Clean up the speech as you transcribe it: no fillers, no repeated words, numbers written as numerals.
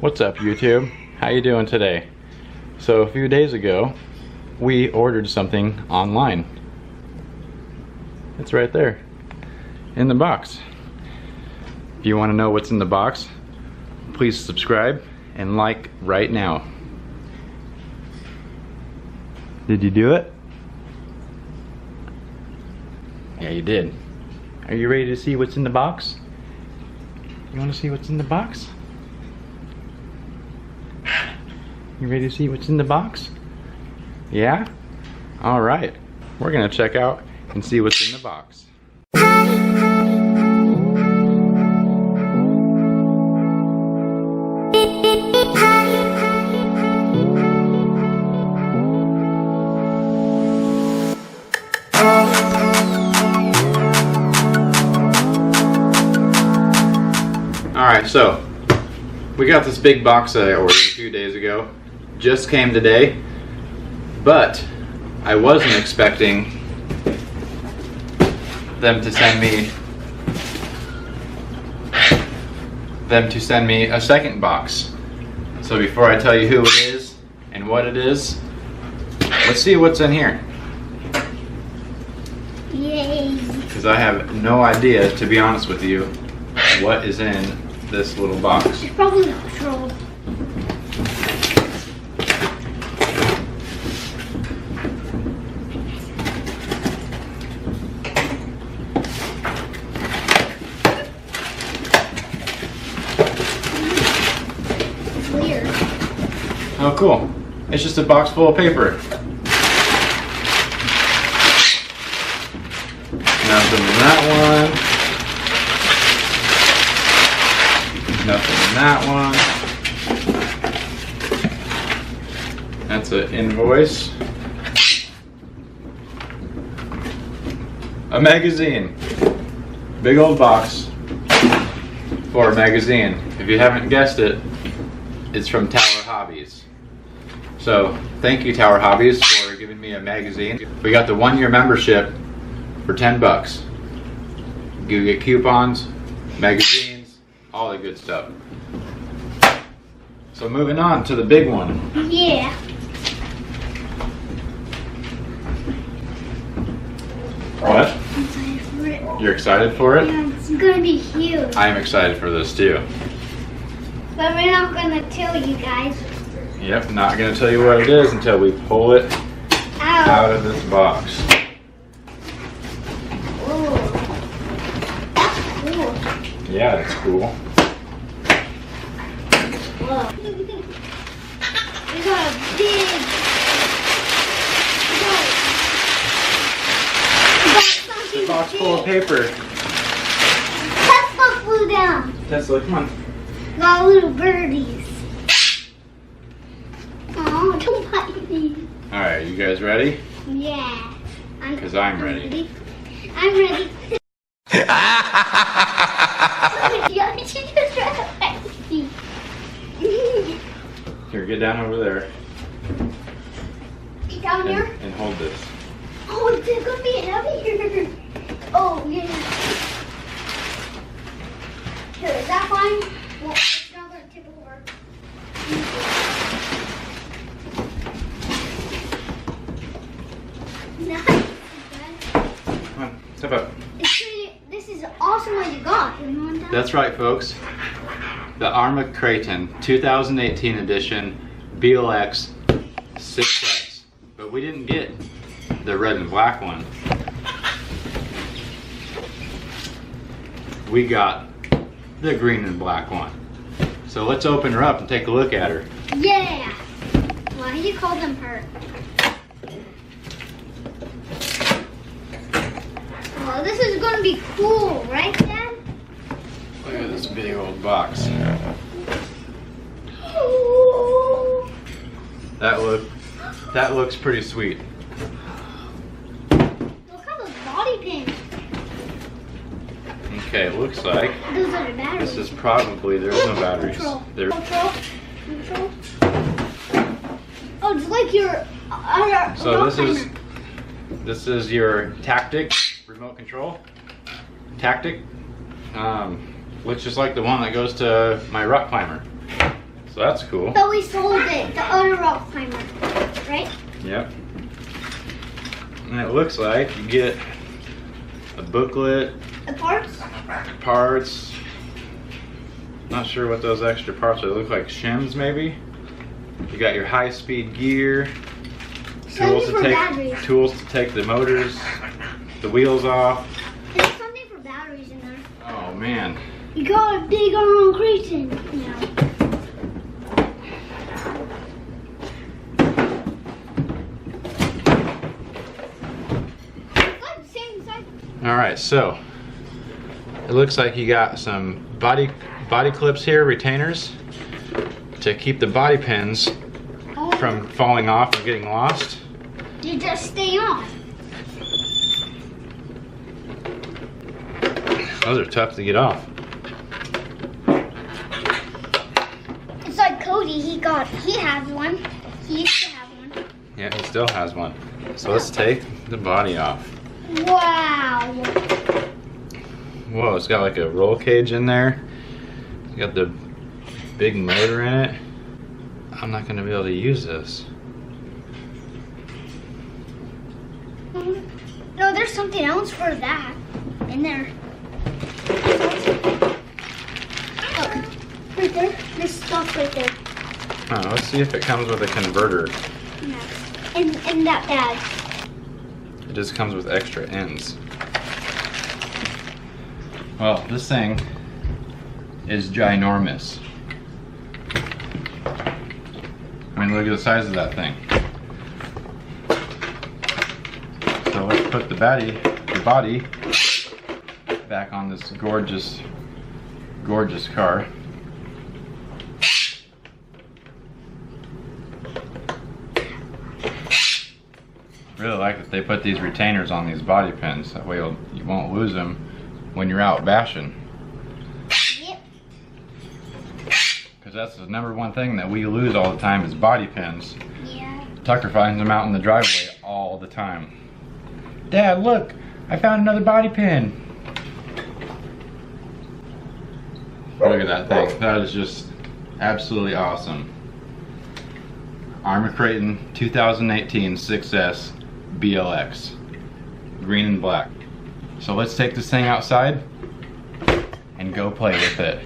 What's up, YouTube? How you doing today? So a few days ago we ordered something online. It's right there in the box. If you want to know what's in the box, please subscribe and like right now. Did you do it? Yeah, you did. Are you ready to see what's in the box? You want to see what's in the box? You ready to see what's in the box? Yeah? Alright. We're gonna check out and see what's in the box. Alright, so we got this big box that I ordered a few days ago. Just came today, but I wasn't expecting them to send me a second box. So before I tell you who it is and what it is, let's see what's in here. Yay! Because I have no idea, to be honest with you, what is in this little box. It's probably the control. It's weird. Oh, cool. It's just a box full of paper. Nothing in that one. Nothing in that one. That's an invoice. A magazine. Big old box for a magazine. If you haven't guessed it, it's from Tower Hobbies. So thank you, Tower Hobbies, for giving me a magazine. We got the 1-year membership for 10 bucks. You get coupons, magazines, all the good stuff. So moving on to the big one. Yeah. What? I'm excited for it. You're excited for it? Yeah, it's gonna be huge. I am excited for this too. But we're not gonna tell you guys. Yep, not gonna tell you what it is until we pull it out of this box. Ooh. That's cool. Yeah, it's cool. Whoa. We got a big. It's a box full of paper. Tesla flew down. Tesla, come on. Got little birdies. Oh, don't bite me. Alright, you guys ready? Yeah. Because I'm ready. I'm ready. Yeah, she just ran away. Here, get down over there Down here? and hold this. Oh, it's gonna be heavier. Oh, yeah. Here, is that fine? Well, it's not gonna tip over. Nice. Come on, step up. This is awesome what you got. You want that? That's right, folks. The Arrma Kraton 2018 edition BLX 6X. But we didn't get the red and black one. We got the green and black one. So let's open her up and take a look at her. Yeah. Why do you call them her? Well, this is gonna be cool, right, Dad? Look at this big old box. Ooh. That looks pretty sweet. Look at those body pins. Okay, it looks like Those are the batteries. this is probably, there's no batteries. Control. There. Control. Oh, it's like your. So this is your tactic remote control. Tactic. Looks just like the one that goes to my rock climber. So that's cool. But we sold it, the other rock climber, right? Yep. And it looks like you get a booklet, The parts? parts. Not sure what those extra parts are. They look like shims maybe. You got your high-speed gear, tools Something for batteries. to take the motors, the wheels off. There's something for batteries in there. Oh man. You gotta dig Arrma Kraton now. Good, same size. All right, so it looks like you got some body clips here, retainers, to keep the body pins from falling off and getting lost. You just stay on. Those are tough to get off. It's like Cody, he has one. He used to have one. Yeah, he still has one. So let's take the body off. Wow. Whoa, it's got like a roll cage in there. You got the big motor in it. I'm not gonna be able to use this. No, there's something else for that in there. Look, right there. There's stuff right there. Oh, let's see if it comes with a converter. Yeah. In that bag. It just comes with extra ends. Well, this thing is ginormous. I mean, look at the size of that thing. So let's put the body back on this gorgeous car. Really like that they put these retainers on these body pins. That way you won't lose them when you're out bashing. Yep. Because that's the #1 thing that we lose all the time is body pins. Yeah. Tucker finds them out in the driveway all the time. Dad, look! I found another body pin! Look at that thing. That is just absolutely awesome. Arrma Kraton 2018 6S BLX. Green and black. So let's take this thing outside and go play with it.